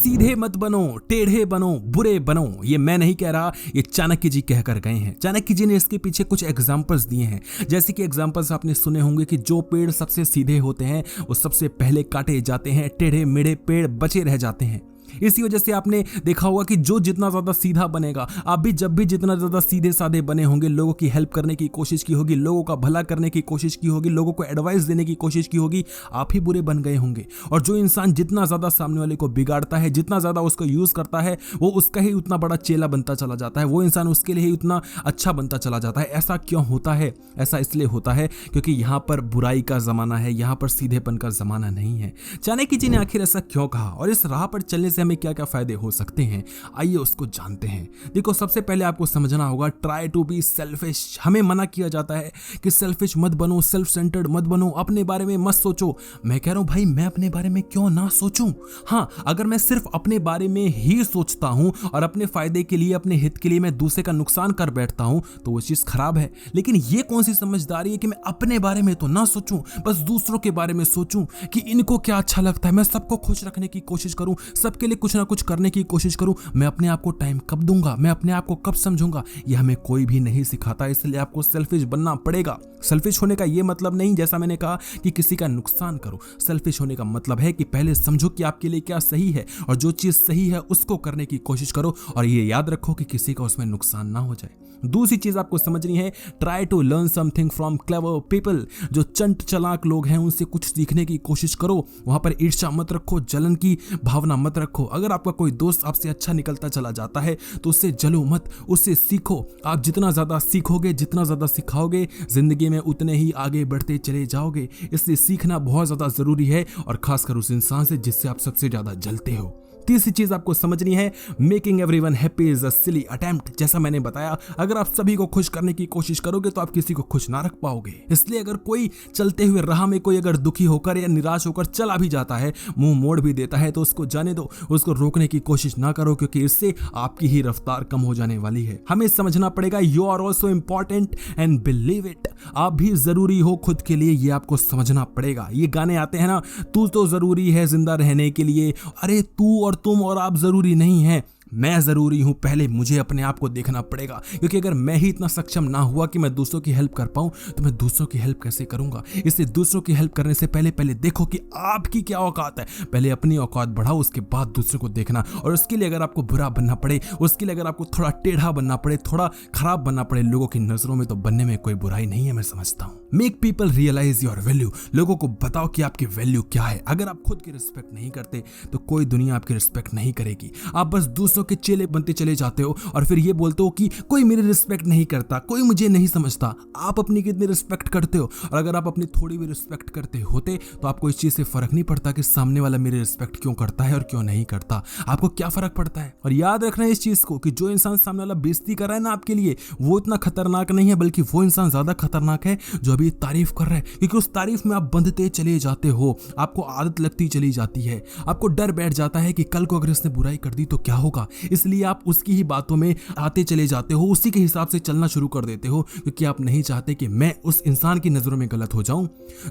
सीधे मत बनो, टेढ़े बनो, बुरे बनो। ये मैं नहीं कह रहा, ये चाणक्य जी कहकर गए हैं। चाणक्य जी ने इसके पीछे कुछ एग्जांपल्स दिए हैं। जैसे कि एग्जांपल्स आपने सुने होंगे कि जो पेड़ सबसे सीधे होते हैं वो सबसे पहले काटे जाते हैं, टेढ़े मेढ़े पेड़ बचे रह जाते हैं। इसी वजह से आपने देखा होगा कि जो जितना ज्यादा सीधा बनेगा, आप भी जब भी जितना ज्यादा सीधे साधे बने होंगे, लोगों की हेल्प करने की कोशिश की होगी, लोगों का भला करने की कोशिश की होगी, लोगों को एडवाइस देने की कोशिश की होगी, आप ही बुरे बन गए होंगे। और जो इंसान जितना ज्यादा सामने वाले को बिगाड़ता है, जितना ज्यादा उसको यूज करता है, वो उसका ही उतना बड़ा चेला बनता चला जाता है, वो इंसान उसके लिए ही उतना अच्छा बनता चला जाता है। ऐसा क्यों होता है? ऐसा इसलिए होता है क्योंकि यहाँ पर बुराई का जमाना है, यहाँ पर सीधेपन का जमाना नहीं है। चाणक्य जी ने आखिर ऐसा क्यों कहा और इस राह पर चलने से हमें क्या क्या फायदे हो सकते हैं, आइए उसको जानते हैं। देखो, सबसे पहले आपको समझना होगा, ट्राई टू बी सेल्फिश। हमें मना किया जाता है कि सेल्फिश मत बनो, सेल्फ सेंटर्ड मत बनो, अपने बारे में मत सोचो। मैं कह रहा हूं भाई, मैं अपने बारे में क्यों ना सोचूं? हाँ, अगर मैं सिर्फ अपने बारे में ही सोचता हूं और अपने फायदे के लिए, अपने हित के लिए मैं दूसरे का नुकसान कर बैठता हूं तो वो चीज खराब है। लेकिन ये कौन सी समझदारी है कि मैं अपने बारे में तो ना सोचूं, बस दूसरों के बारे में सोचूं कि इनको क्या अच्छा लगता है, मैं सबको खुश रखने की कोशिश करूं, सबके लिए कुछ ना कुछ करने की कोशिश करूं। मैं अपने आप को टाइम कब दूंगा, मैं अपने आप को कब समझूंगा, ये हमें कोई भी नहीं सिखाता। इसलिए आपको सेल्फिश बनना पड़ेगा। सेल्फिश होने का ये मतलब नहीं, जैसा मैंने कहा, कि किसी का नुकसान करो। सेल्फिश होने का मतलब है कि पहले समझो कि आपके लिए क्या सही है और जो चीज सही है उसको करने की कोशिश करो और ये याद रखो कि किसी का उसमें नुकसान ना हो जाए। दूसरी चीज आपको समझनी है, try to learn something from clever people. जो चंट चालाक लोग हैं उनसे कुछ सीखने की कोशिश करो। वहां पर ईर्ष्या मत रखो, जलन की भावना मत रखो। अगर आपका कोई दोस्त आपसे अच्छा निकलता चला जाता है तो उससे जलो मत, उससे सीखो। आप जितना ज्यादा सीखोगे, जितना ज्यादा सिखाओगे, जिंदगी में उतने ही आगे बढ़ते चले जाओगे। इसलिए सीखना बहुत ज्यादा जरूरी है और खासकर उस इंसान से जिससे आप सबसे ज्यादा जलते हो। तीसरी चीज आपको समझनी है, making everyone happy is a silly attempt. जैसा मैंने बताया, अगर आप सभी को खुश करने की कोशिश करोगे तो आप किसी को खुश ना रख पाओगे। इसलिए अगर कोई चलते हुए राह में कोई अगर दुखी होकर या निराश होकर चला भी जाता है, मुंह मोड़ भी देता है, तो उसको जाने दो, उसको रोकने की कोशिश ना करो, क्योंकि इससे आपकी ही रफ्तार कम हो जाने वाली है। हमें समझना पड़ेगा, you are also important and believe it. आप भी जरूरी हो खुद के लिए, ये आपको समझना पड़ेगा। ये गाने आते हैं ना, तू तो जरूरी है जिंदा रहने के लिए। अरे तू और तुम और आप जरूरी नहीं है, मैं जरूरी हूं। पहले मुझे अपने आप को देखना पड़ेगा, क्योंकि अगर मैं ही इतना सक्षम ना हुआ कि मैं दूसरों की हेल्प कर पाऊं तो मैं दूसरों की हेल्प कैसे करूंगा। इसलिए दूसरों की हेल्प करने से पहले देखो कि आपकी क्या औकात है। पहले अपनी औकात बढ़ाओ, उसके बाद दूसरों को देखना। और उसके लिए अगर आपको बुरा बनना पड़े, उसके लिए अगर आपको थोड़ा टेढ़ा बनना पड़े, थोड़ा खराब बनना पड़े लोगों की नजरों में, तो बनने में कोई बुराई नहीं है, मैं समझता हूं। Make people realise your value. लोगों को बताओ कि आपकी वैल्यू क्या है। अगर आप खुद की रिस्पेक्ट नहीं करते तो कोई दुनिया आपकी रिस्पेक्ट नहीं करेगी। आप बस दूसरों के चेले बनते चले जाते हो और फिर ये बोलते हो कि कोई मेरी रिस्पेक्ट नहीं करता, कोई मुझे नहीं समझता। आप अपनी कितनी रिस्पेक्ट करते हो? और अगर आप अपनी थोड़ी भी रिस्पेक्ट करते होते तो आपको इस चीज से फर्क नहीं पड़ता कि सामने वाला मेरी रिस्पेक्ट क्यों करता है और क्यों नहीं करता। आपको क्या फर्क पड़ता है? और याद रखना इस चीज को कि जो इंसान सामने वाला बेइज्जती कर रहा है ना आपके लिए, वो इतना खतरनाक नहीं है, बल्कि वो इंसान ज्यादा खतरनाक है जो अभी तारीफ कर रहा है। क्योंकि उस तारीफ में आप बंधते चले जाते हो, आपको आदत लगती चली जाती है, आपको डर बैठ जाता है कि कल को अगर इसने बुराई कर दी तो क्या होगा। इसलिए आप उसकी ही बातों में आते चले जाते हो, उसी के हिसाब से चलना शुरू कर देते हो, क्योंकि आप नहीं चाहते कि मैं उस इंसान की नजरों में गलत हो जाऊं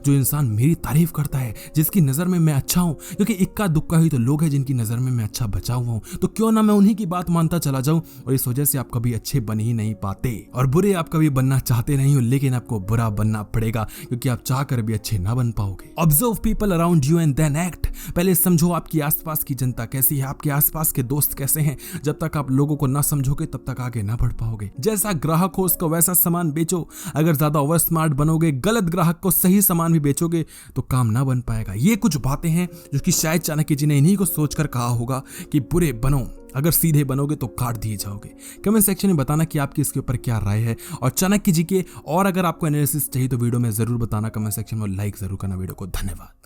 जो इंसान मेरी तारीफ करता है, जिसकी नजर में मैं अच्छा हूं। क्योंकि इक्का दुक्का ही तो लोग हैं जिनकी नजर में मैं अच्छा बचा हुआ हूं, तो क्यों ना मैं उन्हीं की बात मानता चला जाऊं। और इस वजह से आप कभी अच्छे बन ही नहीं पाते और बुरे आप कभी बनना चाहते नहीं हो, लेकिन आपको बुरा बनना पड़ेगा क्योंकि आप चाहकर भी अच्छे ना बन पाओगे। Observe people around you and then act. पहले समझो आपकी आसपास की जनता कैसी है, आपके आसपास के दोस्त कैसे हैं। जब तक आप लोगों को ना समझोगे तब तक आगे ना बढ़ पाओगे। जैसा ग्राहक हो उसको वैसा सामान बेचो। अगर ज्यादा ओवर स्मार्ट बनोगे, गलत ग्राहक को सही सामान भी बेचोगे तो काम ना बन पाएगा। ये कुछ बातें हैं जो कि शायद चाणक्य जी ने इन्हीं को सोचकर कहा होगा कि बुरे बनो, अगर सीधे बनोगे तो काट दिए जाओगे। कमेंट सेक्शन में बताना कि आपकी इसके ऊपर क्या राय है और चाणक्य जी के और अगर आपको एनालिसिस चाहिए तो वीडियो में जरूर बताना कमेंट सेक्शन में, लाइक जरूर करना वीडियो को। धन्यवाद।